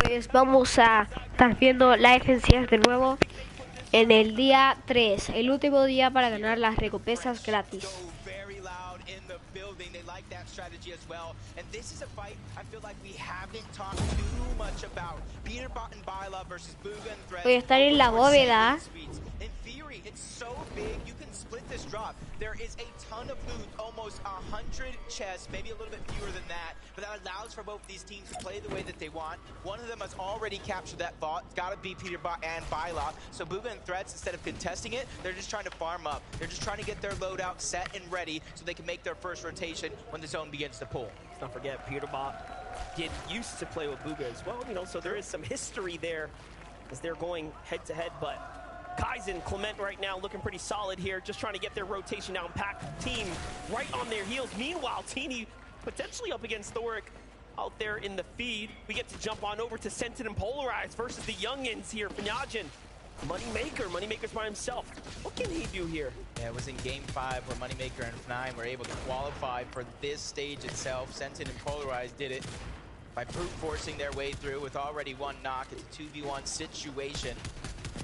pues vamos a estar viendo las agencias de nuevo en el día 3, el último día para ganar las recompensas gratis. Voy a estar en la bóveda. In theory, it's so big, you can split this drop. There is a ton of loot, almost 100 chests, maybe a little bit fewer than that, but that allows for both these teams to play the way that they want. One of them has already captured that vault. It's got to be Peterbot and Bylov. So Bugha and Threats, instead of contesting it, they're just trying to farm up. They're just trying to get their loadout set and ready so they can make their first rotation when the zone begins to pull. Let's not forget, Peterbot used to play with Bugha as well, you know, so there is some history there as they're going head-to-head, but Kaizen, Clement right now looking pretty solid here, just trying to get their rotation down. Pack team right on their heels. Meanwhile, Teeny potentially up against Thoric out there in the feed. We get to jump on over to Sentin and Polarize versus the youngins here. Fanyajin, Moneymaker's by himself. What can he do here? Yeah, it was in Game 5 where Moneymaker and F9 were able to qualify for this stage itself. Sentin and Polarize did it by brute forcing their way through with already one knock. It's a 2v1 situation.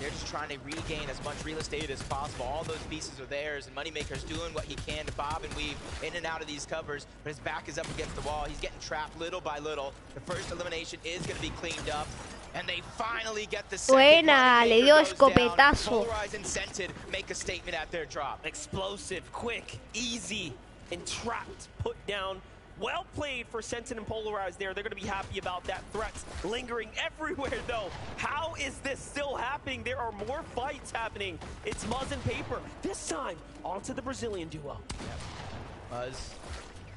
They're just trying to regain as much real estate as possible. All those pieces are theirs, and Moneymaker's doing what he can to bob and weave in and out of these covers, but his back is up against the wall. He's getting trapped little by little. The first elimination is going to be cleaned up, and they finally get the second. Buena, le dio escopetazo. Polarize and Sentin make a statement at their drop. Explosive, quick, easy, and trapped, put down. Well played for Sentin and Polarize there. They're going to be happy about that. Threats lingering everywhere, though. How is this still happening? There are more fights happening. It's Muzz and Paper. This time, onto the Brazilian duo. Yep. Muzz,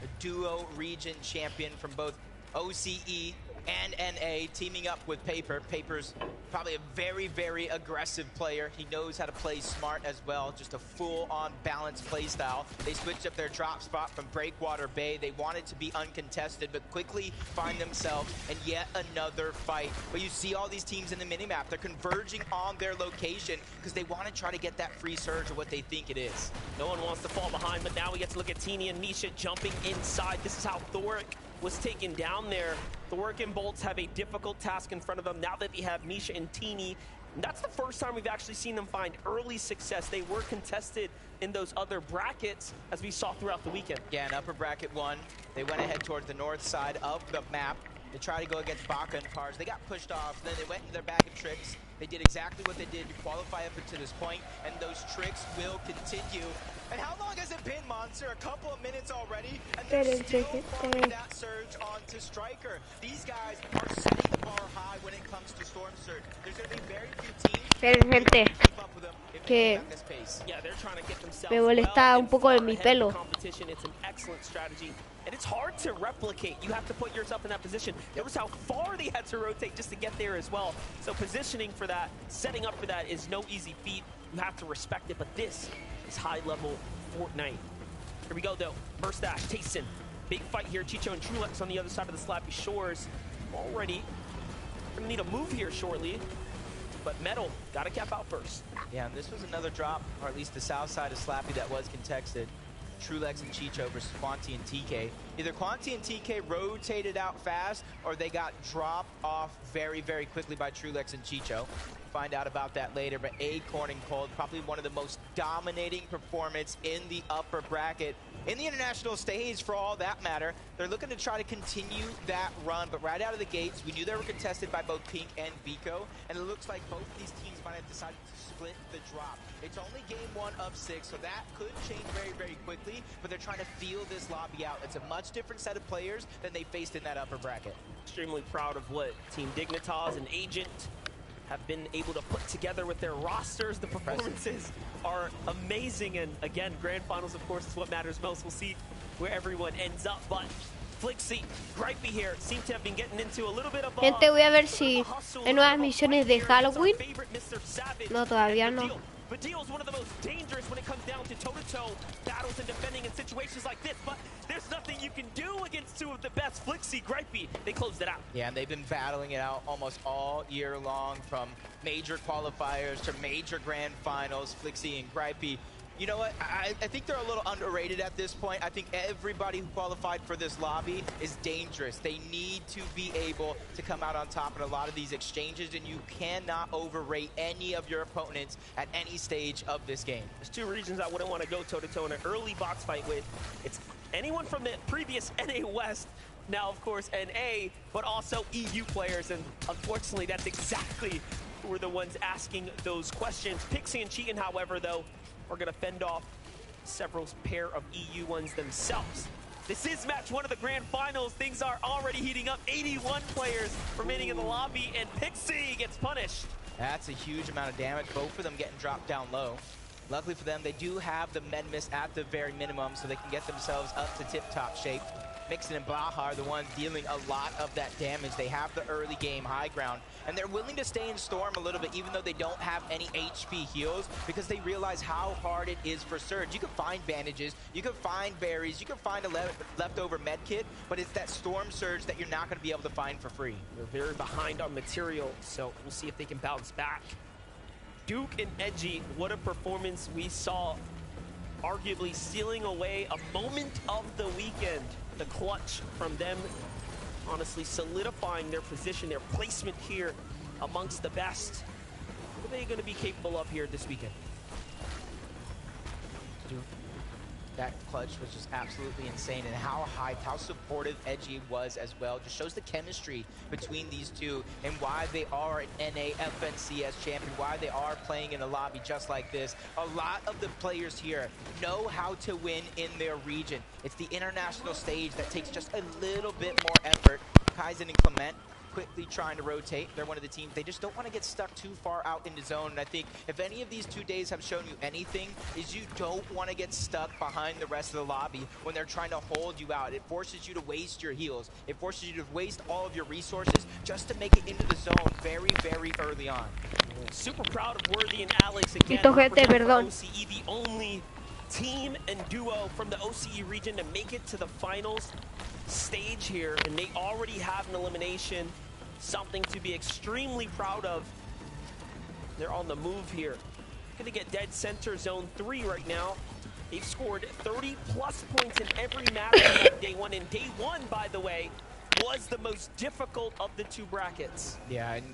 a duo region champion from both OCE and NA, teaming up with Paper. Paper's probably a very, very aggressive player. He knows how to play smart as well, just a full-on balanced play style. They switched up their drop spot from Breakwater Bay. They wanted to be uncontested, but quickly find themselves in yet another fight. But you see all these teams in the minimap, they're converging on their location because they want to try to get that free surge of what they think it is. No one wants to fall behind, but now we get to look at Teeny and Misha jumping inside. This is how Thoric was taken down there. Thoric and Bolts have a difficult task in front of them now that they have Misha and Teeny. And that's the first time we've actually seen them find early success. They were contested in those other brackets, as we saw throughout the weekend. Yeah, in upper bracket 1, they went ahead towards the north side of the map. They tried to go against Baka and Pars. They got pushed off, then they went into their bag of tricks. They did exactly what they did to qualify up until this point, and those tricks will continue. And how long has it been, Monster? A couple of minutes already, and they're still farming that surge onto Striker. These guys are setting the bar high when it comes to Storm Surge. There's going to be very few teams Pero gente, keep up with them if they que go at this pace. Yeah, they're trying to get themselves me molesta un poco de mi pelo. Competition. It's an excellent strategy, and it's hard to replicate. You have to put yourself in that position. Notice how far they had to rotate just to get there as well. So positioning for that, setting up for that is no easy feat. You have to respect it, but this is high-level Fortnite. Here we go, though. First dash, Tayson. Big fight here. Chicho and Trulex on the other side of the Slappy Shores. Already gonna need a move here shortly, but Metal gotta cap out first. Yeah, and this was another drop, or at least the south side of Slappy that was contested. Trulex and Chicho versus Quanti and TK. Either Quanti and TK rotated out fast, or they got dropped off very, very quickly by Trulex and Chicho. Find out about that later, but Acorn and Cold, probably one of the most dominating performance in the upper bracket, in the international stage for all that matter. They're looking to try to continue that run, but right out of the gates, we knew they were contested by both Pink and Vico, and it looks like both these teams might have decided to split the drop. It's only game 1 of 6, so that could change very, very quickly, but they're trying to feel this lobby out. It's a much different set of players than they faced in that upper bracket. Extremely proud of what Team Dignitas and Agent have been able to put together with their rosters. The performances are amazing, and again, Grand Finals, of course, is what matters most. We'll see where everyone ends up, but Flixie, Gripey here, seem to have been getting into a little bit of Gente, voy a ver si hay nuevas misiones de Halloween. No, todavía no. Badil is one of the most dangerous when it comes down to toe-to-toe battles and defending in situations like this, but there's nothing you can do against two of the best. Flixie, Gripey, they closed it out. Yeah, and they've been battling it out almost all year long, from major qualifiers to major grand finals. Flixie and Gripey You know what? I think they're a little underrated at this point. I think everybody who qualified for this lobby is dangerous. They need to be able to come out on top in a lot of these exchanges, and you cannot overrate any of your opponents at any stage of this game. There's two regions I wouldn't want to go toe-to-toe in an early box fight with. It's anyone from the previous NA West, now of course NA, but also EU players, and unfortunately that's exactly who are the ones asking those questions. Pixie and Cheatin', however, though, are going to fend off several pair of EU ones themselves. This is match one of the grand finals. Things are already heating up. 81 players remaining in the lobby, and Pixie gets punished. That's a huge amount of damage, both of them getting dropped down low. Luckily for them, they do have the med miss at the very minimum, so they can get themselves up to tip-top shape. Mixon and Baja are the ones dealing a lot of that damage. They have the early game high ground, and they're willing to stay in Storm a little bit, even though they don't have any HP heals, because they realize how hard it is for Surge. You can find bandages, you can find berries, you can find a leftover med kit, but it's that Storm Surge that you're not going to be able to find for free. They're very behind on material, so we'll see if they can bounce back. Duke and Edgy, what a performance we saw, arguably sealing away a moment of the weekend. The clutch from them, honestly solidifying their position, their placement here amongst the best. What are they going to be capable of here this weekend? Duke. That clutch was just absolutely insane, and how hyped, how supportive Edgy was as well. Just shows the chemistry between these two and why they are an NA FNCS champion, why they are playing in a lobby just like this. A lot of the players here know how to win in their region. It's the international stage that takes just a little bit more effort. Kaizen and Clement quickly trying to rotate. They're one of the teams. They just don't want to get stuck too far out in the zone. And I think if any of these 2 days have shown you anything, is you don't want to get stuck behind the rest of the lobby when they're trying to hold you out. It forces you to waste your heals. It forces you to waste all of your resources just to make it into the zone very, very early on. Super proud of Worthy and Alex again. OCE, the only team and duo from the OCE region to make it to the finals stage here, and they already have an elimination. Something to be extremely proud of. They're on the move here. Gonna get dead center zone 3 right now. They've scored 30+ points in every match on day one. And day one, by the way, was the most difficult of the two brackets. Yeah, and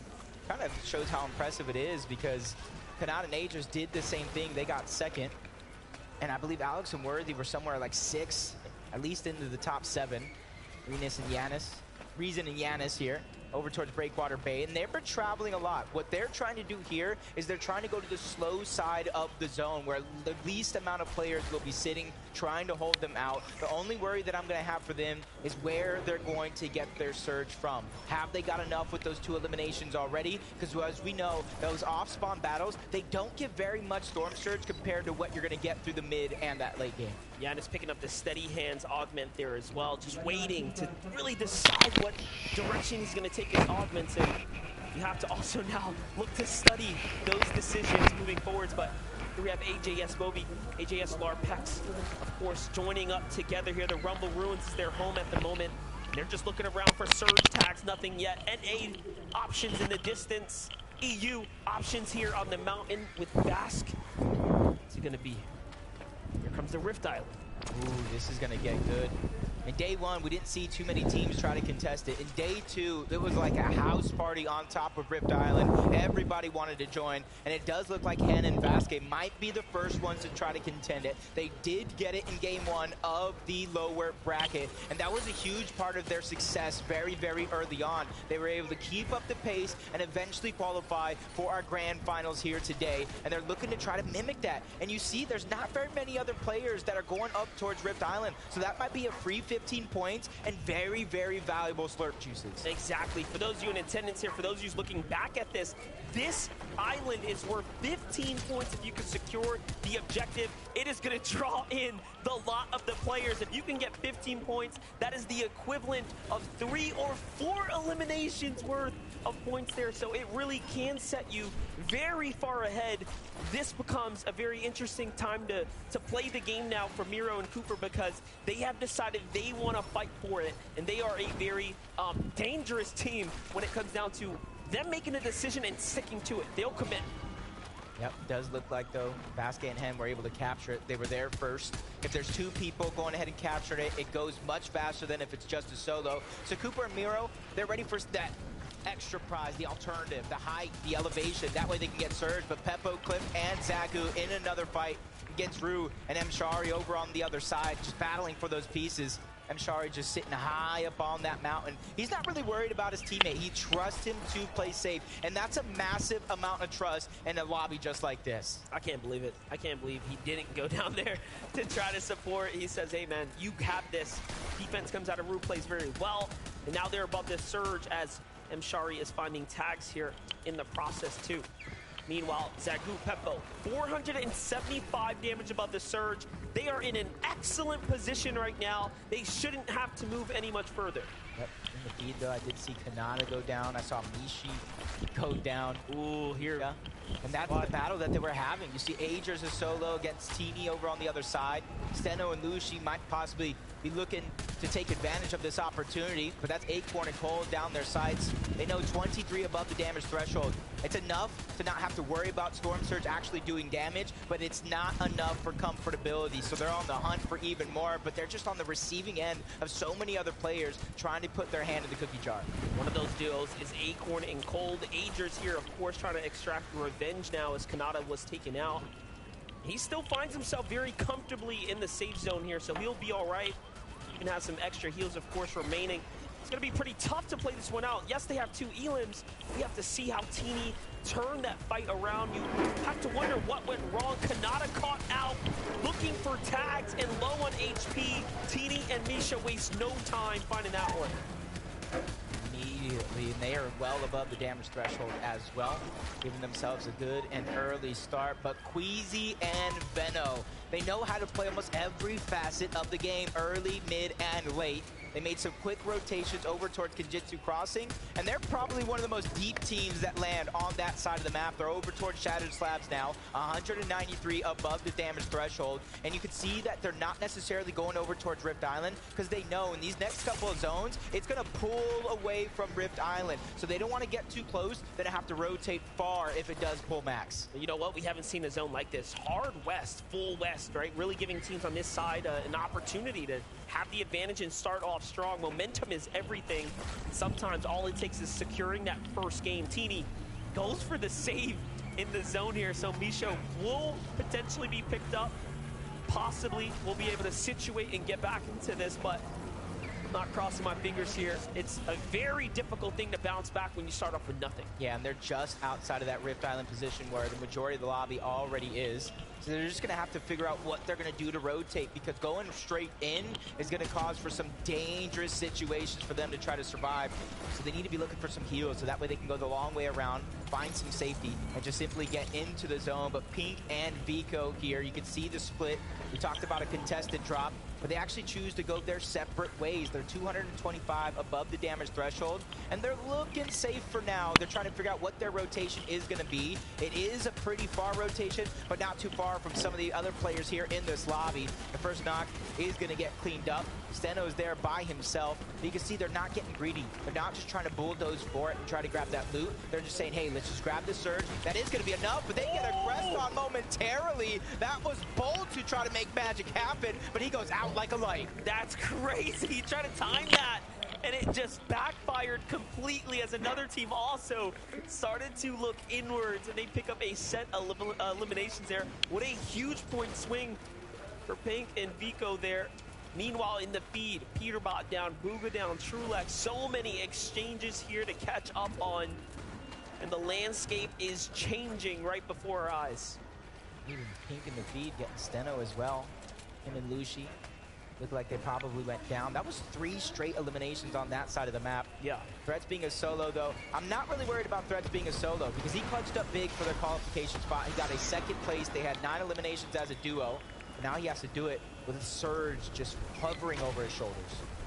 kind of shows how impressive it is, because Kanata and Aegis did the same thing. They got second, and I believe Alex and Worthy were somewhere like 6, at least into the top 7. Reason and Yanis here over towards Breakwater Bay, and they've been traveling a lot. What they're trying to do here is they're trying to go to the slow side of the zone, where the least amount of players will be sitting, trying to hold them out. The only worry that I'm going to have for them is where they're going to get their surge from. Have they got enough with those 2 eliminations already? Because as we know, those off-spawn battles, they don't give very much Storm Surge compared to what you're going to get through the mid and that late game. Yanis picking up the steady hands augment there as well, just waiting to really decide what direction he's going to take his augments in. You have to also now look to study those decisions moving forwards, but here we have AJS Moby, AJS Larpex, of course, joining up together here. The Rumble Ruins is their home at the moment. They're just looking around for surge tags, nothing yet. NA options in the distance. EU options here on the mountain with Basque. What's it gonna be? Here comes the Rift Island. Ooh, this is gonna get good. In day 1, we didn't see too many teams try to contest it. In day 2, it was like a house party on top of Rift Island. Everybody wanted to join, and it does look like Hen and Vasquez might be the first ones to try to contend it. They did get it in game 1 of the lower bracket, and that was a huge part of their success very, very early on. They were able to keep up the pace and eventually qualify for our grand finals here today, and they're looking to try to mimic that. And you see, there's not very many other players that are going up towards Rift Island, so that might be a free 15 points and very, very valuable slurp juices. Exactly. For those of you in attendance here, for those of you looking back at this island is worth 15 points if you can secure the objective. It is going to draw in the lot of the players. If you can get 15 points, that is the equivalent of 3 or 4 eliminations worth of points there. So it really can set you very far ahead. This becomes a very interesting time to play the game now for Miro and Cooper, because they have decided they want to fight for it, and they are a very dangerous team when it comes down to them making a decision and sticking to it. They'll commit. Yep, does look like though Basket and Hen were able to capture it. They were there first. If there's two people going ahead and captured it, it goes much faster than if it's just a solo. So Cooper and Miro, they're ready for that extra prize, the alternative, the height, the elevation. That way they can get Surge, but Peppo, Cliff, and Zagu in another fight against Rue and Mshari over on the other side, just battling for those pieces. Mshari just sitting high up on that mountain. He's not really worried about his teammate. He trusts him to play safe, and that's a massive amount of trust in a lobby just like this. I can't believe it. I can't believe he didn't go down there to try to support. He says, hey man, you have this. Defense comes out of Rue, plays very well, and now they're above this Surge as Mshari is finding tags here in the process too. Meanwhile, Zagu Peppo, 475 damage above the Surge. They are in an excellent position right now. They shouldn't have to move any much further. Yep, in the feed though, I did see Kanata go down. I saw Mishi go down. Ooh, here. Yeah. And that's the battle that they were having. You see Agers is solo against Teeny over on the other side. Steno and Lushi might possibly be looking to take advantage of this opportunity, but that's Acorn and Cole down their sights. They know 23 above the damage threshold. It's enough to not have to worry about Storm Surge actually doing damage, but it's not enough for comfortability. So they're on the hunt for even more, but they're just on the receiving end of so many other players trying to put their hand in the cookie jar. One of those duos is Acorn and Cold. Agers here, of course, trying to extract revenge now as Kanata was taken out. He still finds himself very comfortably in the safe zone here, so he'll be all right. Even has some extra heals, of course, remaining. It's going to be pretty tough to play this one out. Yes, they have two elims. We have to see how Teeny turned that fight around. You have to wonder what went wrong. Kanata caught out, looking for tags and low on HP. Teeny and Misha waste no time finding that one. Immediately, and they are well above the damage threshold as well, giving themselves a good and early start. But Queasy and Veno, they know how to play almost every facet of the game, early, mid, and late. They made some quick rotations over towards Kenjutsu Crossing, and they're probably one of the most deep teams that land on that side of the map. They're over towards Shattered Slabs now, 193 above the damage threshold, and you can see that they're not necessarily going over towards Rift Island because they know in these next couple of zones, it's going to pull away from Rift Island. So they don't want to get too close, then have to rotate far if it does pull max. You know what? We haven't seen a zone like this. Hard west, full west, right? Really giving teams on this side an opportunity to have the advantage and start off strong. Momentum is everything. Sometimes all it takes is securing that first game. Teeny goes for the save in the zone here, so Misha will potentially be picked up. Possibly we'll be able to situate and get back into this, but not crossing my fingers here. It's a very difficult thing to bounce back when you start off with nothing. Yeah, and they're just outside of that Rift Island position where the majority of the lobby already is. So they're just going to have to figure out what they're going to do to rotate, because going straight in is going to cause for some dangerous situations for them to try to survive. So they need to be looking for some heals, so that way they can go the long way around, find some safety, and just simply get into the zone. But Pink and Vico here, you can see the split. We talked about a contested drop, but they actually choose to go their separate ways. They're 225 above the damage threshold, and they're looking safe for now. They're trying to figure out what their rotation is going to be. It is a pretty far rotation, but not too far from some of the other players here in this lobby. The first knock is going to get cleaned up. Steno is there by himself. You can see they're not getting greedy. They're not just trying to bulldoze for it and try to grab that loot. They're just saying, hey, let's just grab the Surge. That is going to be enough, but they get aggressed on momentarily. That was bold to try to make magic happen, but he goes out like a light. That's crazy. He tried to time that, and it just backfired completely as another team also started to look inwards, and they pick up a set of eliminations there. What a huge point swing for Pink and Vico there. Meanwhile, in the feed, Peterbot down, Bugha down, Trulex. So many exchanges here to catch up on, and the landscape is changing right before our eyes. Even Pink in the feed getting Steno as well. Him and Lushi look like they probably went down. That was 3 straight eliminations on that side of the map. Yeah. Threats being a solo, though, I'm not really worried about Threats being a solo because he clutched up big for their qualification spot. He got a second place. They had 9 eliminations as a duo. But now he has to do it with a Surge just hovering over his shoulders.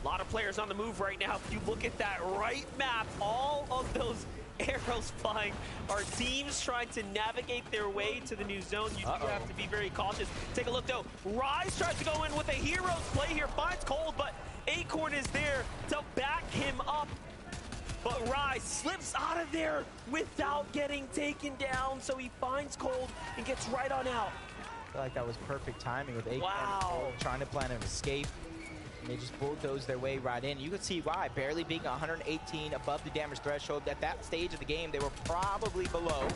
A lot of players on the move right now. If you look at that right map, all of those arrows flying are teams trying to navigate their way to the new zone. You do have to be very cautious. Take a look though. Rise tries to go in with a hero's play here, finds Cold, but Acorn is there to back him up. But Rise slips out of there without getting taken down, so he finds Cold and gets right on out. I feel like that was perfect timing with Acorn Wow. trying to plan an escape. And they just bulldozed their way right in. You can see why. Barely being 118 above the damage threshold. At that stage of the game, they were probably below.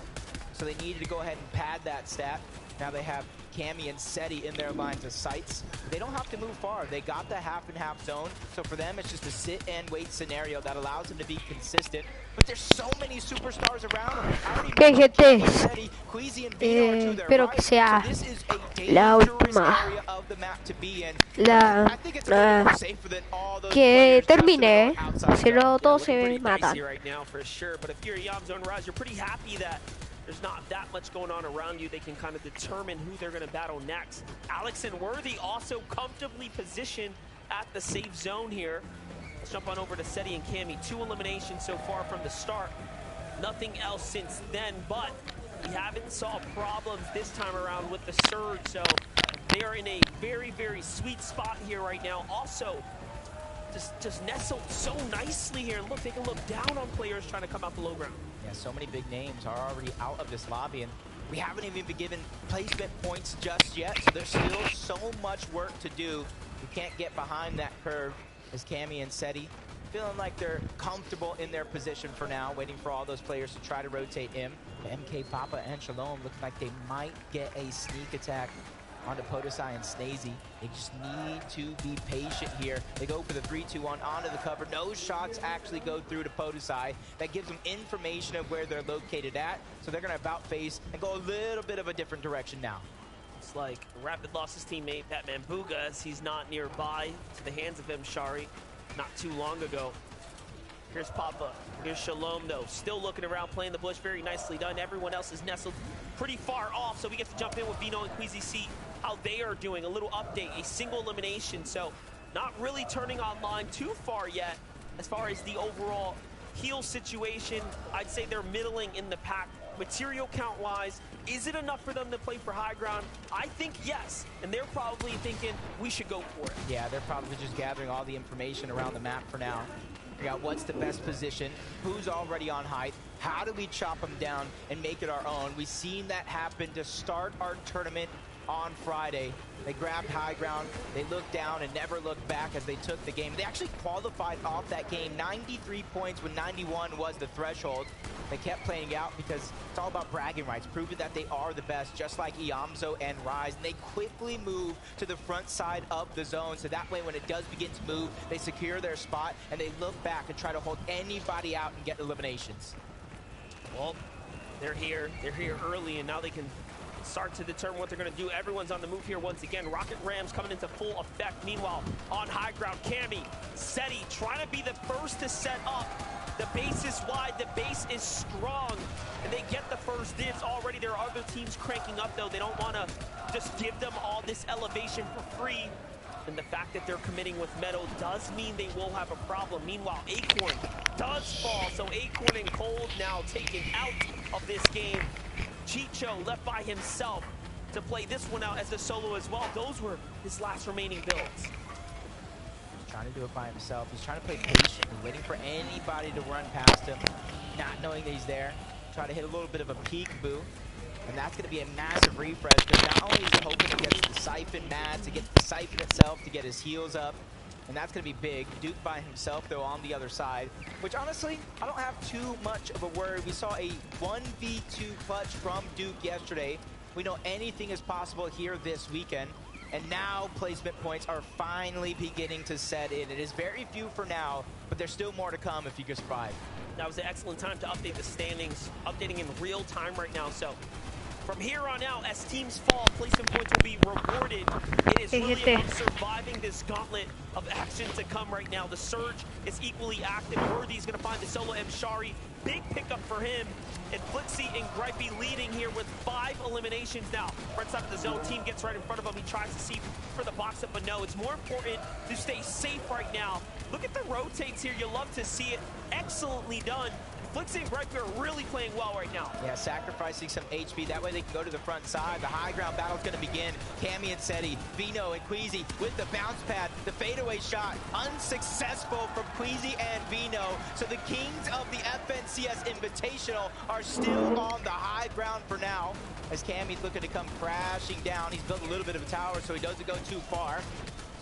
So they needed to go ahead and pad that stat. Now they have Cammy and Seti in their lines of sights. They don't have to move far. They got the half and half zone. So for them, it's just a sit and wait scenario that allows them to be consistent. But there's so many superstars around them. I already Que mentioned gente, Cammy, Seti, Queasy, and Vino are to their espero right. que sea So this is a la dangerous última. area of the map to be in. La, I think it's a little more safer than all those que players just termine, to go outside si no zone. todos Looking se pretty dicey matan. right now for sure, but if you're Yamzo Rise, you're pretty happy that there's not that much going on around you. They can kind of determine who they're going to battle next. Alex and Worthy also comfortably positioned at the safe zone here. Let's jump on over to Seti and Cammy. 2 eliminations so far from the start. Nothing else since then, but we haven't saw problems this time around with the Surge, so they are in a very, very sweet spot here right now. Also, just nestled so nicely here. Look, they can look down on players trying to come out the low ground. Yeah, so many big names are already out of this lobby, and we haven't even been given placement points just yet, so there's still so much work to do. We can't get behind that curve as Cammy and Seti feeling like they're comfortable in their position for now, waiting for all those players to try to rotate in. MK, Papa, and Shalom looking like they might get a sneak attack onto Podesai and Snazy. They just need to be patient here. They go for the 3-2-1 onto the cover. No shots actually go through to Podesai. That gives them information of where they're located at. So they're going to about face and go a little bit of a different direction now. It's like Rapid lost his teammate, Batman Booga, as he's not nearby to the hands of Mshari not too long ago. Here's Papa. Here's Shalom, though. Still looking around, playing the bush. Very nicely done. Everyone else is nestled pretty far off, so we get to jump in with Vino and Queasy, see how they are doing. A little update, a single elimination, so not really turning online too far yet as far as the overall heal situation. I'd say they're middling in the pack. Material count-wise, is it enough for them to play for high ground? I think yes, and they're probably thinking we should go for it. Yeah, they're probably just gathering all the information around the map for now. Figure out what's the best position, who's already on height, how do we chop them down and make it our own. We've seen that happen to start our tournament on Friday. They grabbed high ground, they looked down and never looked back as they took the game. They actually qualified off that game 93 points when 91 was the threshold. They kept playing out because it's all about bragging rights, proving that they are the best, just like Iamzo and Rise. And they quickly move to the front side of the zone, so that way when it does begin to move, they secure their spot and they look back and try to hold anybody out and get eliminations. Well, they're here early, and now they can start to determine what they're going to do. Everyone's on the move here once again. Rocket Rams coming into full effect. Meanwhile, on high ground, Cammy, Seti trying to be the first to set up. The base is wide, the base is strong, and they get the first dibs already. There are other teams cranking up, though. They don't want to just give them all this elevation for free. And the fact that they're committing with Meadow does mean they will have a problem. Meanwhile, Acorn does fall, so Acorn and Cold now taken out of this game. Chicho left by himself to play this one out as a solo as well. Those were his last remaining builds. Trying to do it by himself. He's trying to play patiently, waiting for anybody to run past him, not knowing that he's there. Try to hit a little bit of a peekaboo. And that's going to be a massive refresh, because not only is he hoping to get the Siphon mad, to get the Siphon itself, to get his heals up, and that's going to be big. Duke by himself, though, on the other side, which honestly, I don't have too much of a worry. We saw a 1v2 clutch from Duke yesterday. We know anything is possible here this weekend, and now placement points are finally beginning to set in. It is very few for now, but there's still more to come if you can survive. That was an excellent time to update the standings, updating in real time right now. So from here on out, as teams fall, placement points will be rewarded. It is really about surviving this gauntlet of action to come right now. The Surge is equally active. Worthy's going to find the solo Mshari. Big pickup for him. And Flixie and Gripey leading here with 5 eliminations now. Front side of the zone, team gets right in front of him. He tries to see for the box up, but no. It's more important to stay safe right now. Look at the rotates here. You love to see it. Excellently done. Flixie and Brightbeard are really playing well right now. Yeah, sacrificing some HP. That way they can go to the front side. The high ground battle's going to begin. Cammy and Seti, Vino and Queasy with the bounce pad. The fadeaway shot unsuccessful from Queasy and Vino. So the kings of the FNCS Invitational are still on the high ground for now. As Cammy's looking to come crashing down. He's built a little bit of a tower, so he doesn't go too far.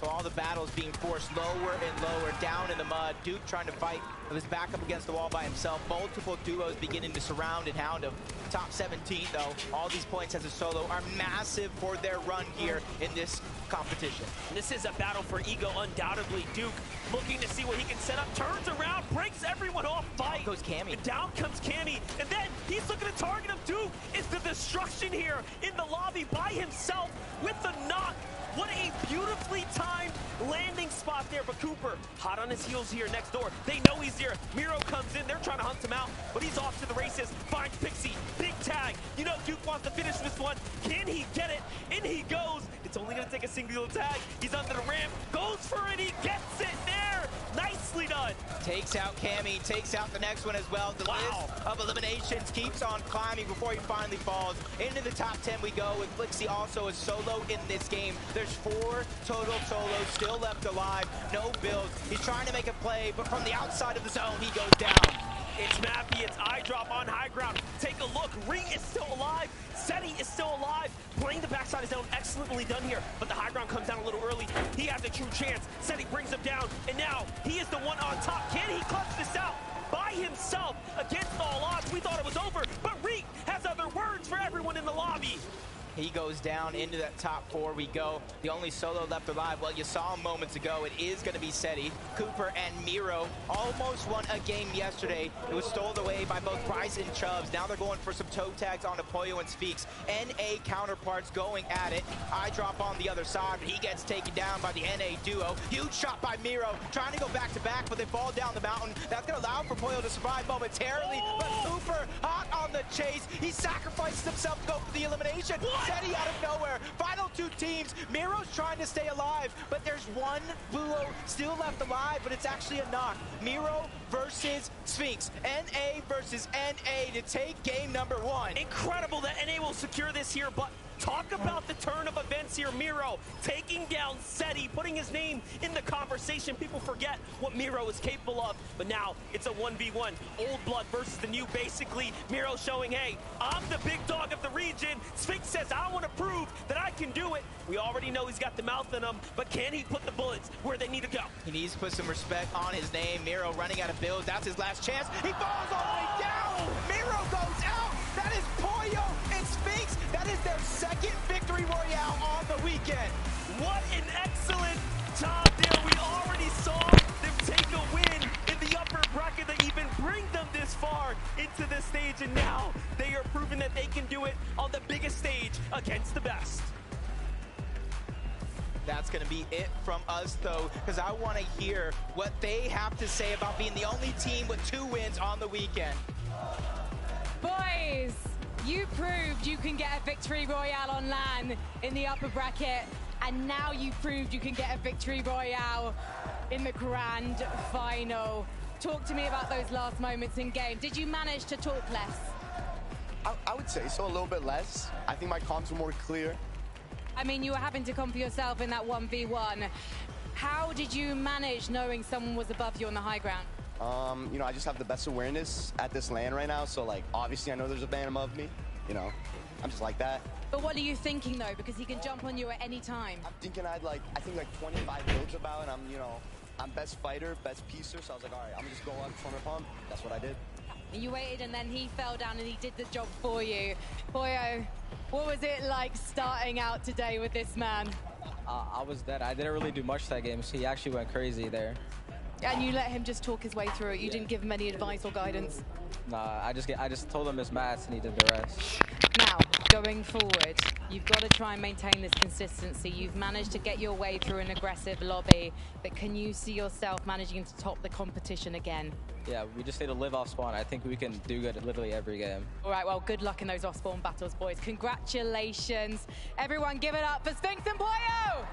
So all the battles being forced lower and lower, down in the mud. Duke trying to fight with his back up against the wall by himself. Multiple duos beginning to surround and hound him. Top 17, though. All these points as a solo are massive for their run here in this competition. This is a battle for ego, undoubtedly. Duke looking to see what he can set up. Turns around, breaks everyone off. Fight. Down goes Cammy. And down comes Cammy. And then he's looking to target him. Duke is the destruction here in the lobby by himself with the knock. What a beautifully timed landing spot there, but Cooper hot on his heels here next door. They know he's here. Miro comes in, they're trying to hunt him out, but he's off to the races. Finds Pixie, big tag. You know Duke wants to finish this one. Can he get it? In he goes. It's only gonna take a single tag. He's under the ramp, goes for it, he gets it there. Nicely done. Takes out Cammy, takes out the next one as well. The list of eliminations keeps on climbing before he finally falls. Into the top 10 we go with Flixie also a solo in this game. There's 4 total solos still left alive, no builds. He's trying to make a play, but from the outside of the zone, he goes down. It's Mappy, it's eye drop on high ground. Take a look, Ring is still alive. Seti is still alive. Playing the backside of zone, excellently done here, but the high ground comes down a little early. He has a true chance. Seti brings him down, and now he is the one on top. Can he clutch this out by himself against all odds? We thought it was over, but Reek has other words for everyone in the lobby. He goes down into that top 4 we go. The only solo left alive, well, you saw him moments ago. It is going to be Seti. Cooper and Miro almost won a game yesterday. It was stolen away by both Bryce and Chubbs. Now they're going for some toe tags on Apoyo and Speaks. NA counterparts going at it. I drop on the other side, but he gets taken down by the NA duo. Huge shot by Miro, trying to go back to back, but they fall down the mountain. That's going to allow for Apoyo to survive momentarily, but Cooper hot on the chase. He sacrifices himself to go for the elimination. Seti out of nowhere. Final 2 teams. Miro's trying to stay alive, but there's one duo still left alive, but it's actually a knock. Miro versus Sphinx. NA versus NA to take game number 1. Incredible that NA will secure this here, but talk about the turn of events here. Miro taking down Seti, putting his name in the conversation. People forget what Miro is capable of, but now it's a 1v1. Old blood versus the new, basically. Miro showing, hey, I'm the big dog of the region. Sphinx says, I want to prove that I can do it. We already know he's got the mouth in him, but can he put the bullets where they need to go? He needs to put some respect on his name. Miro running out of builds. That's his last chance. He falls all the way down. Miro goes out. That is Poyo and Sphinx. That is their second victory royale on the weekend. What an excellent job there. We already saw them take a win in the upper bracket that even bring them this far into this stage, and now they are proving that they can do it on the biggest stage against the best. That's going to be it from us, though, because I want to hear what they have to say about being the only team with 2 wins on the weekend. Boys, you proved you can get a victory royale on LAN in the upper bracket, and now you proved you can get a victory royale in the grand final. Talk to me about those last moments in game. Did you manage to talk less? I would say so, a little bit less. I think my comms were more clear. I mean, you were having to come for yourself in that 1v1. How did you manage knowing someone was above you on the high ground? You know, I just have the best awareness at this LAN right now, so like obviously I know there's a man above me, you know. I'm just like that. But what are you thinking though? Because he can jump on you at any time. I'm thinking I think like 25 builds about, and I'm best fighter, best piecer, so I was like, all right, I'm gonna just go up, corner pump. That's what I did. You waited and then he fell down and he did the job for you. Poyo, what was it like starting out today with this man? I was dead. I didn't really do much that game, so he actually went crazy there. And you let him just talk his way through it. You didn't give him any advice or guidance. Nah, I just told him his maths and he did the rest. Now, going forward, you've got to try and maintain this consistency. You've managed to get your way through an aggressive lobby, but can you see yourself managing to top the competition again? Yeah, we just need to live off spawn. I think we can do good at literally every game. All right, well, good luck in those off-spawn battles, boys. Congratulations. Everyone give it up for Sphinx and Poyo!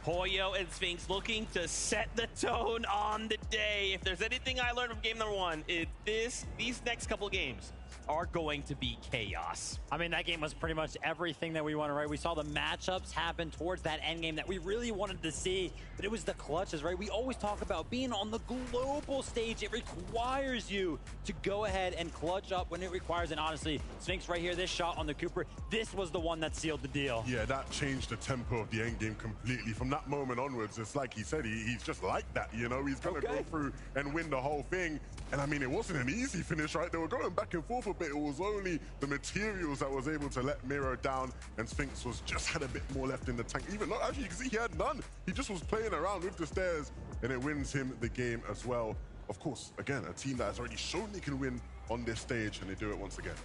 Poyo and Sphinx looking to set the tone on the day. If there's anything I learned from game number 1, these next couple games are going to be chaos. I mean, that game was pretty much everything that we wanted, right? We saw the matchups happen towards that end game that we really wanted to see, but it was the clutches, right? We always talk about being on the global stage. It requires you to go ahead and clutch up when it requires, and honestly, Sphinx right here, this shot on the Cooper, this was the one that sealed the deal. Yeah, that changed the tempo of the end game completely. From that moment onwards, it's like he said, he's just like that, you know? He's going to go through and win the whole thing. And I mean, it wasn't an easy finish, right? They were going back and forth a bit. It was only the materials that was able to let Miro down, and Sphinx was just had a bit more left in the tank. Even though, actually, you can see he had none. He just was playing around with the stairs, and it wins him the game as well. Of course, again, a team that has already shown they can win on this stage, and they do it once again.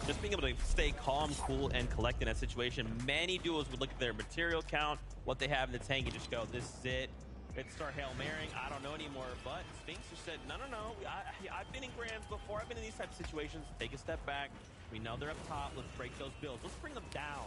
Just being able to stay calm, cool, and collect in that situation. Many duos would look at their material count, what they have in the tank, and just go, this is it. Let's start Hail Marrying. I don't know anymore. But Sphinx just said, no. I've been in Grands before. I've been in these types of situations. Take a step back. We know they're up top. Let's break those builds. Let's bring them down.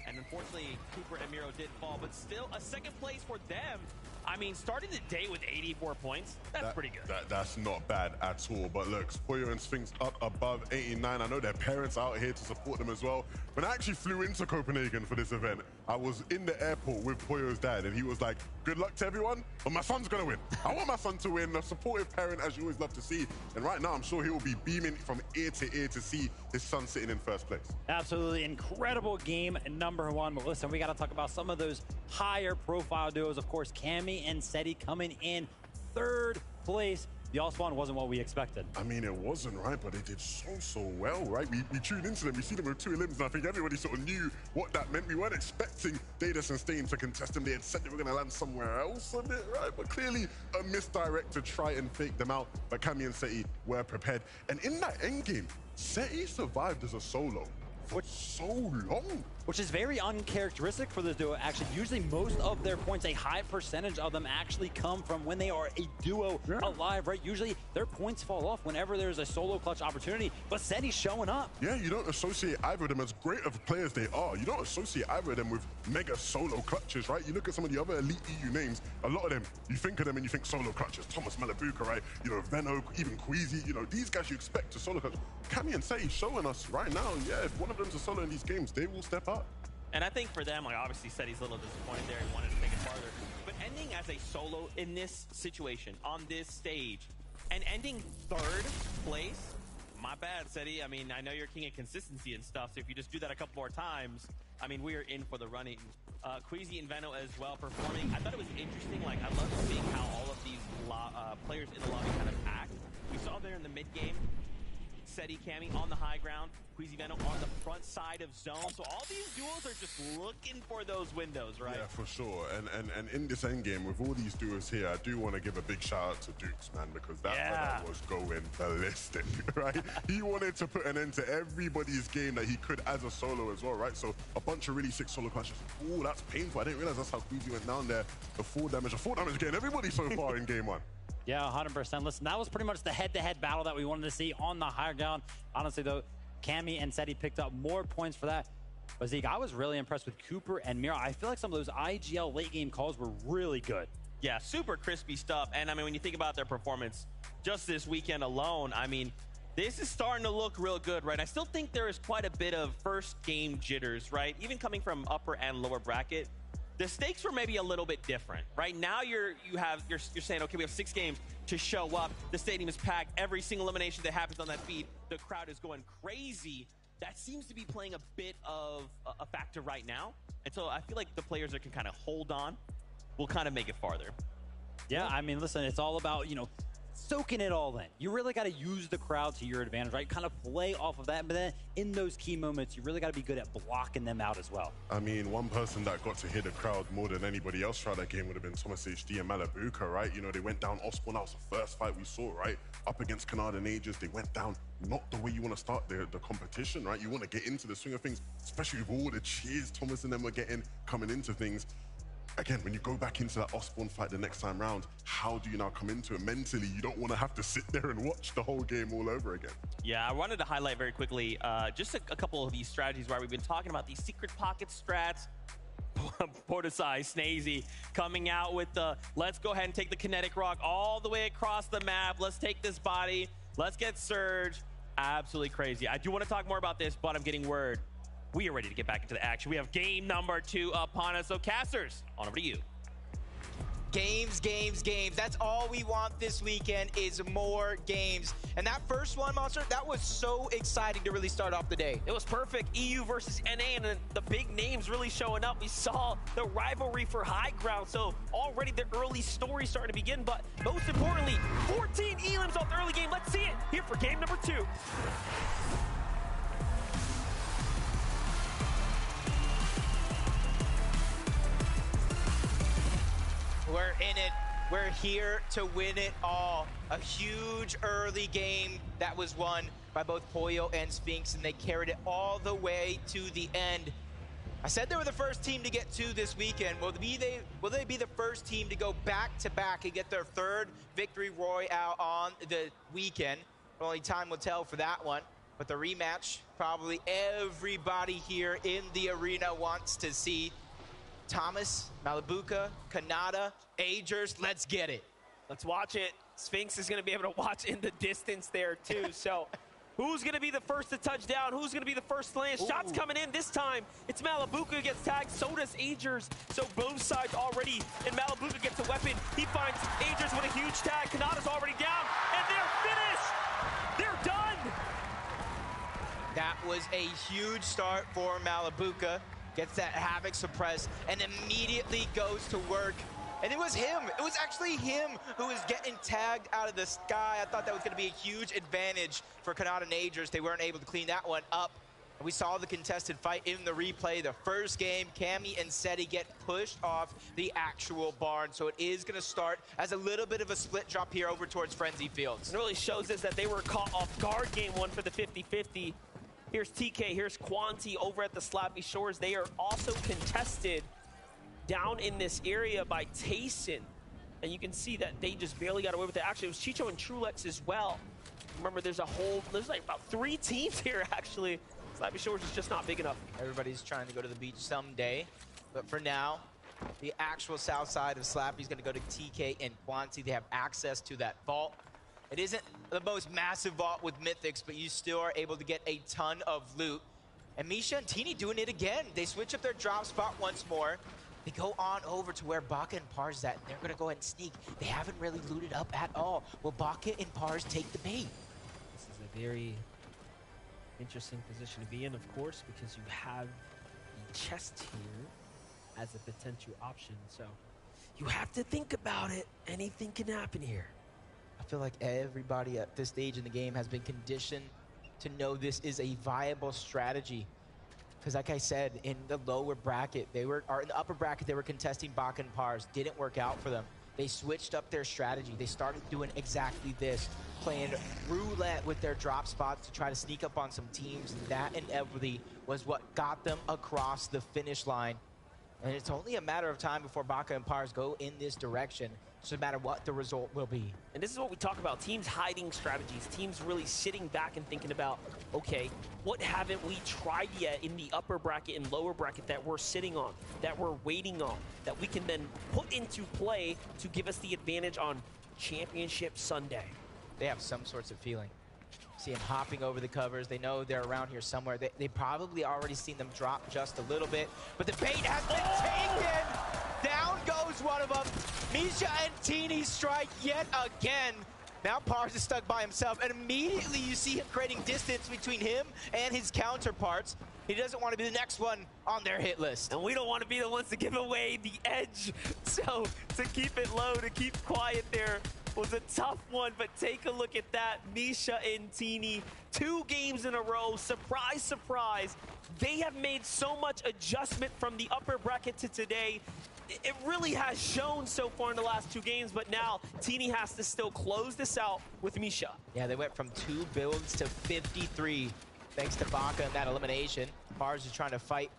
And unfortunately, Cooper and Miro did fall, but still a second place for them. I mean, starting the day with 84 points, that's pretty good. That's not bad at all. But look, Poyo and Sphinx up above 89. I know their parents are out here to support them as well. When I actually flew into Copenhagen for this event, I was in the airport with Poyo's dad, and he was like, good luck to everyone, but my son's going to win. I want my son to win, a supportive parent, as you always love to see. And right now, I'm sure he will be beaming from ear to ear to see his son sitting in first place. Absolutely incredible game number 1. But listen, we got to talk about some of those higher profile duos. Of course, Cammy and Seti coming in 3rd place. The all-spawn wasn't what we expected. I mean, it wasn't, right? But they did so well, right? We tuned into them. We see them with 2 limbs, and I think everybody sort of knew what that meant. We weren't expecting Daedus and Stain to contest them. They had said they were going to land somewhere else a bit, right? But clearly a misdirect to try and fake them out. But Cammy and Seti were prepared. And in that endgame, Seti survived as a solo for so long. Which is very uncharacteristic for this duo. Actually, usually most of their points, a high percentage of them actually come from when they are a duo alive, right? Usually their points fall off whenever there's a solo clutch opportunity, but Seti's showing up. Yeah, you don't associate either of them, as great of players they are, you don't associate either of them with mega solo clutches, right? You look at some of the other elite EU names, a lot of them, you think of them and you think solo clutches. Thomas Malabuka, right? You know, Venno, even Queasy, you know, these guys you expect to solo clutch. Cammy and Seti showing us right now, yeah, if one of them's a solo in these games, they will step up. And I think for them, like obviously Seti's a little disappointed there. He wanted to take it farther. But ending as a solo in this situation, on this stage, and ending 3rd place, my bad, Seti. I mean, I know you're king of consistency and stuff, so if you just do that a couple more times, I mean, we are in for the running. Queasy and Venno as well performing. I thought it was interesting. Like, I love seeing how all of these players in the lobby kind of act. We saw there in the mid game, Seti, Cammy on the high ground, Queasy, Venno on the front side of zone. So all these duos are just looking for those windows, right? Yeah, for sure. And in this end game, with all these duos here, I do want to give a big shout out to Dukes, man, because that brother was going ballistic, right? He wanted to put an end to everybody's game that he could as a solo as well, right? So a bunch of really sick solo clashes. Oh, that's painful. I didn't realize that's how Queasy went down there. The 4 damage getting everybody so far in game 1. Yeah, 100%. Listen, that was pretty much the head-to-head battle that we wanted to see on the higher ground. Honestly, though, Cammy and Seti picked up more points for that. But Zeke, I was really impressed with Cooper and Miro. I feel like some of those IGL late-game calls were really good. Yeah, super crispy stuff. And, I mean, when you think about their performance just this weekend alone, I mean, this is starting to look real good, right? I still think there is quite a bit of first-game jitters, right? Even coming from upper and lower bracket. The stakes were maybe a little bit different, right? Now you're saying, okay, we have 6 games to show up. The stadium is packed. Every single elimination that happens on that feed, the crowd is going crazy. That seems to be playing a bit of a factor right now. And so I feel like the players that can kind of hold on will kind of make it farther. Yeah, I mean, listen, it's all about, you know, soaking it all in. You really got to use the crowd to your advantage, right? Kind of play off of that, but then in those key moments, you really got to be good at blocking them out as well. I mean, one person that got to hit the crowd more than anybody else throughout that game would have been Thomas HD and Malabuka, right? You know, they went down Osborne. That was the first fight we saw, right? Up against Canada and Aegis, they went down not the way you want to start the competition, right? You want to get into the swing of things, especially with all the cheers Thomas and them were getting coming into things. Again, when you go back into that Osborne fight the next time round, how do you now come into it mentally? You don't want to have to sit there and watch the whole game all over again. Yeah, I wanted to highlight very quickly just a couple of these strategies where we've been talking about these secret pocket strats. Portisai, Snazy coming out with the, let's go ahead and take the kinetic rock all the way across the map. Let's take this body. Let's get Surge. Absolutely crazy. I do want to talk more about this, but I'm getting word. We are ready to get back into the action. We have game number 2 upon us. So casters, on over to you. Games, games, games. That's all we want this weekend is more games. And that first one, Monster, that was so exciting to really start off the day. It was perfect. EU versus NA, and then the big names really showing up. We saw the rivalry for high ground, so already the early story starting to begin. But most importantly, 14 elims off the early game. Let's see it here for game number 2. We're in it. We're here to win it all. A huge early game that was won by both Poyo and Spinx, and they carried it all the way to the end. I said they were the first team to get 2 this weekend. Will they be the first team to go back-to-back and get their 3rd victory royale on the weekend? Only time will tell for that one. But the rematch, probably everybody here in the arena wants to see. Thomas, Malibuca, Kanata, Agers, let's get it. Let's watch it. Spinx is going to be able to watch in the distance there too. So who's going to be the first to touch down? Who's going to be the first to land? Shots coming in this time. It's Malibuca who gets tagged. So does Agers. So both sides already. And Malibuca gets a weapon. He finds Agers with a huge tag. Kanata's already down. And they're finished. They're done. That was a huge start for Malibuca. Gets that Havoc suppressed and immediately goes to work. And it was him. It was actually him who was getting tagged out of the sky. I thought that was going to be a huge advantage for Kanata and Agers. They weren't able to clean that one up. And we saw the contested fight in the replay. The first game, Cammy and Seti get pushed off the actual barn. So it is going to start as a little bit of a split drop here over towards Frenzy Fields. It really shows us that they were caught off guard game 1 for the 50-50. Here's TK, here's Quanti over at the Slappy Shores. They are also contested down in this area by Tayson. And you can see that they just barely got away with it. Actually, it was Chicho and Trulex as well. Remember, there's like about 3 teams here, actually. Slappy Shores is just not big enough. Everybody's trying to go to the beach someday. But for now, the actual south side of Slappy is going to go to TK and Quanti. They have access to that vault. It isn't the most massive vault with Mythics, but you still are able to get a ton of loot. And Misha and Teeny doing it again. They switch up their drop spot once more. They go on over to where Baka and Par's at, and they're going to go ahead and sneak. They haven't really looted up at all. Will Baka and Par's take the bait? This is a very interesting position to be in, of course, because you have the chest here as a potential option. So you have to think about it. Anything can happen here. I feel like everybody at this stage in the game has been conditioned to know this is a viable strategy. Because like I said, in the lower bracket, in the upper bracket, they were contesting Baka and Pars. Didn't work out for them. They switched up their strategy. They started doing exactly this, playing roulette with their drop spots to try to sneak up on some teams. And that inevitably was what got them across the finish line. And it's only a matter of time before Baka and Pars go in this direction. So no matter what the result will be. And this is what we talk about, teams hiding strategies, teams really sitting back and thinking about, okay, what haven't we tried yet in the upper bracket and lower bracket that we're sitting on, that we're waiting on, that we can then put into play to give us the advantage on Championship Sunday. They have some sorts of feeling. See them hopping over the covers. They know they're around here somewhere. They probably already seen them drop just a little bit, but the bait has been taken. Down goes one of them. Misha and Teeny strike yet again. Now Pars is stuck by himself, and immediately you see him creating distance between him and his counterparts. He doesn't want to be the next one on their hit list. And we don't want to be the ones to give away the edge. So to keep it low, to keep quiet there was a tough one, but take a look at that. Misha and Teeny, 2 games in a row. Surprise, surprise. They have made so much adjustment from the upper bracket to today. It really has shown so far in the last 2 games, but now Teeny has to still close this out with Misha. Yeah, they went from 2 builds to 53 thanks to Baka and that elimination. Pars is trying to fight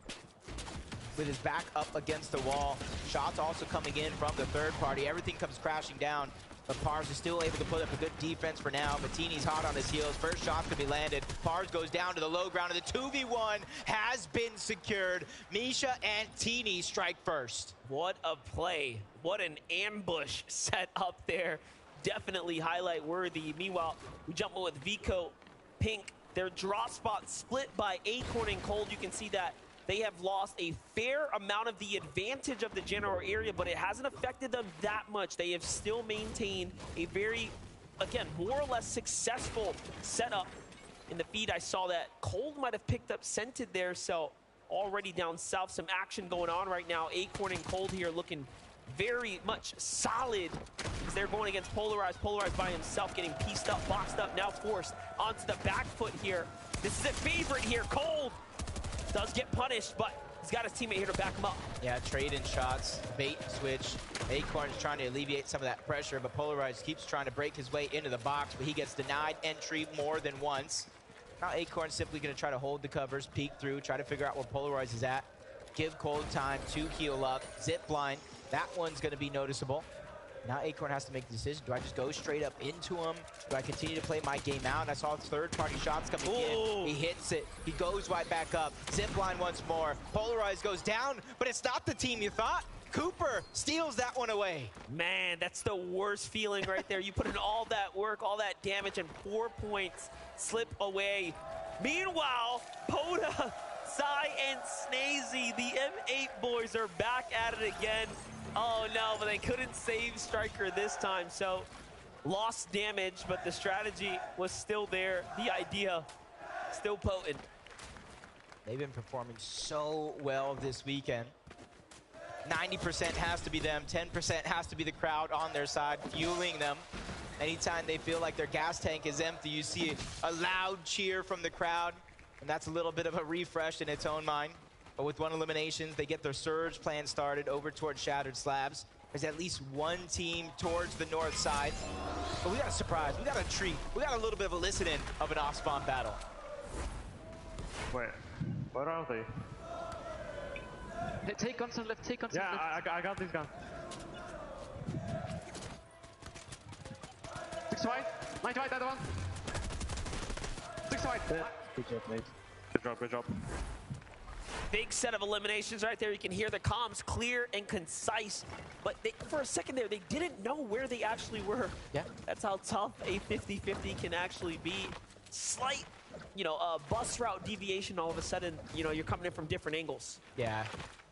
with his back up against the wall. Shots also coming in from the third party. Everything comes crashing down. But Pars is still able to put up a good defense for now. Matini's hot on his heels. First shot could be landed. Pars goes down to the low ground, and the 2v1 has been secured. Misha and Teeny strike first. What a play. What an ambush set up there. Definitely highlight worthy. Meanwhile, we jump in with Vico, Pink. Their drop spot split by Acorn and Cold. You can see that they have lost a fair amount of the advantage of the general area, but it hasn't affected them that much. They have still maintained a very, again, more or less successful setup. In the feed, I saw that Cold might have picked up Scented there, so already down south, some action going on right now. Acorn and Cold here looking very much solid as they're going against Polarized. Polarized by himself, getting pieced up, boxed up, now forced onto the back foot here. This is a favorite here. Cold does get punished, but he's got his teammate here to back him up. Yeah, trade-in shots, bait and switch. Acorn is trying to alleviate some of that pressure, but Polarized keeps trying to break his way into the box, but he gets denied entry more than once. Now Acorn's simply going to try to hold the covers, peek through, try to figure out where Polarized is at. Give Cold time to heal up. Zip line, that one's going to be noticeable. Now Acorn has to make the decision. Do I just go straight up into him? Do I continue to play my game out? I saw third-party shots coming in. He hits it. He goes right back up. Zipline once more. Polarized goes down, but it's not the team you thought. Cooper steals that one away. Man, that's the worst feeling right there. You put in all that work, all that damage, and 4 points slip away. Meanwhile, Poda, Sai, and Snazy, the M8 boys, are back at it again. Oh no, but they couldn't save Striker this time, so lost damage, but the strategy was still there. The idea still potent. They've been performing so well this weekend. 90% has to be them, 10% has to be the crowd on their side, fueling them. Anytime they feel like their gas tank is empty, you see a loud cheer from the crowd, and that's a little bit of a refresh in its own mind. But with one eliminations, they get their surge plan started over towards Shattered Slabs. There's at least one team towards the north side. But we got a surprise, we got a treat. We got a little bit of a listen-in of an off-spawn battle. Wait, where are they? Take guns on left, take guns on left. Yeah, I got this gun. 6 white, 9 white, other one. 6 white. Yeah. Good job, mate. Good job. Big set of eliminations right there. You can hear the comms clear and concise, but for a second there, they didn't know where they actually were. Yeah. That's how tough a 50-50 can actually be. Slight, bus route deviation, all of a sudden, you're coming in from different angles. Yeah,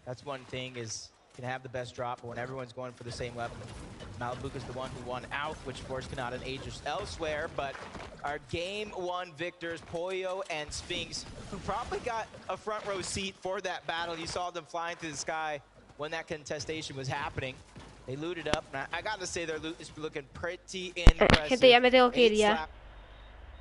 that's one thing is you can have the best drop, but when everyone's going for the same weapon. Malibuca's the one who won out, which forced Kanata and Aegis elsewhere, but our game one victors, Poyo and Spinx, who probably got a front row seat for that battle. You saw them flying through the sky when that contestation was happening. They looted up, and I gotta say their loot is looking pretty impressive. Gente, ya me tengo que ir ya.